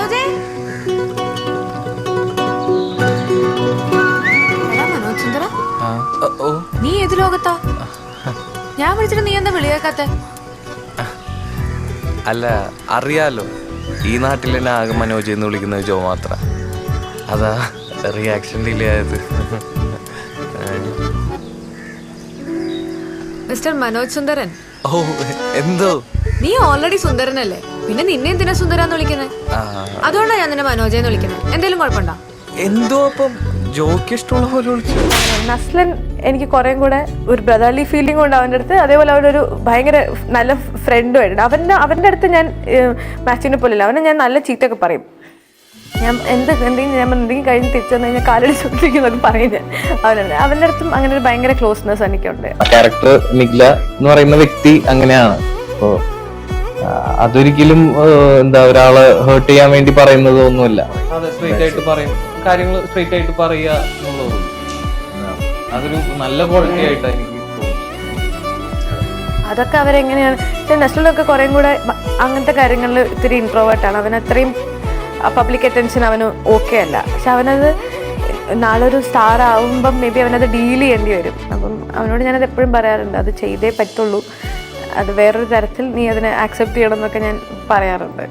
മനോജേ മനോജ് സുന്ദര നീ ഏത് ലോകത്താ? ഞാൻ വിളിച്ചിട്ട് നീ എന്താ വിളിയാക്കാത്ത? അല്ല അറിയാലോ, ഈ നാട്ടിൽ തന്നെ ആകെ മനോജ് എന്ന് വിളിക്കുന്നത് ജോ മാത്ര. അതാ റിയാക്ഷൻ ഡിലേ ആയത്. മിസ്റ്റർ മനോജ് സുന്ദരൻ. ഓ എന്തോ, നീ ഓൾറെഡി സുന്ദരനല്ലേ, പിന്നെ നിന്നെ എന്തിനാ സുന്ദരാന്ന് വിളിക്കുന്നത്? അതുകൊണ്ടാ ഞാൻ നിന്നെ മനോജയെന്ന് വിളിക്കുന്നത്. എന്തെങ്കിലും കുഴപ്പമുണ്ടോ? എന്തോ അപ്പം ജോക്ക് ഇഷ്ടമുള്ള പോലെ വിളിച്ചു. നസ്ലൻ എനിക്ക് കുറേ കൂടെ ഒരു ബ്രദർലി ഫീലിംഗ് ഉണ്ട് അവൻ്റെ അടുത്ത്. അതേപോലെ അവനൊരു ഭയങ്കര നല്ല ഫ്രണ്ടുമായിട്ടുണ്ട്. അവൻ്റെ അടുത്ത് ഞാൻ മാച്ചിനെ പോലെയല്ല, അവനെ ഞാൻ നല്ല ചീത്തൊക്കെ പറയും. ഞാൻ എന്തെങ്കിലും കഴിഞ്ഞ് തിരിച്ചു വന്നു കഴിഞ്ഞാൽ കാലടി ചോദിക്കുന്നൊക്കെ പറയും ഞാൻ അവൻ്റെ അടുത്തും. അങ്ങനെ ഒരു ഭയങ്കര ക്ലോസ്നെസ് എനിക്കുണ്ട്. ക്യാരക്ടർ നിഗ്ല എന്ന് പറയുന്ന വ്യക്തി അങ്ങനെയാണ്. അപ്പോ അതൊരിക്കലും എന്താ ഒരാളെ ഹേർട്ട് ചെയ്യാൻ വേണ്ടി പറയുന്നത് ഒന്നുമില്ല. അതെ, സ്ട്രെയിറ്റ് ആയിട്ട് പറയും കാര്യങ്ങൾ, സ്ട്രെയിറ്റ് ആയിട്ട് പറയുക എന്നുള്ളത് അതൊരു നല്ല ക്വാളിറ്റി ആയിട്ടാണ് എനിക്ക് തോന്നുന്നത്. അതൊക്കെ അവരെങ്ങനെയാണ്. പക്ഷെ നസ്ലിനൊക്കെ കുറേ കൂടെ അങ്ങനത്തെ കാര്യങ്ങളിൽ ഇത്തിരി ഇൻട്രോവേർട്ടാണ്. അവൻ അത്രയും പബ്ലിക് അറ്റൻഷൻ അവന് ഓക്കെ അല്ല. പക്ഷെ അവനത് നാളെ ഒരു സ്റ്റാർ ആവുമ്പം മേ ബി അവനത് ഡീൽ ചെയ്യേണ്ടി വരും. അപ്പം അവനോട് ഞാനത് എപ്പോഴും പറയാറുണ്ട്, അത് ചെയ്തേ പറ്റുള്ളൂ, അത് വേറൊരു തരത്തിൽ നീ അതിനെ ആക്സെപ്റ്റ് ചെയ്യണം എന്നൊക്കെ ഞാൻ പറയാറുണ്ട്.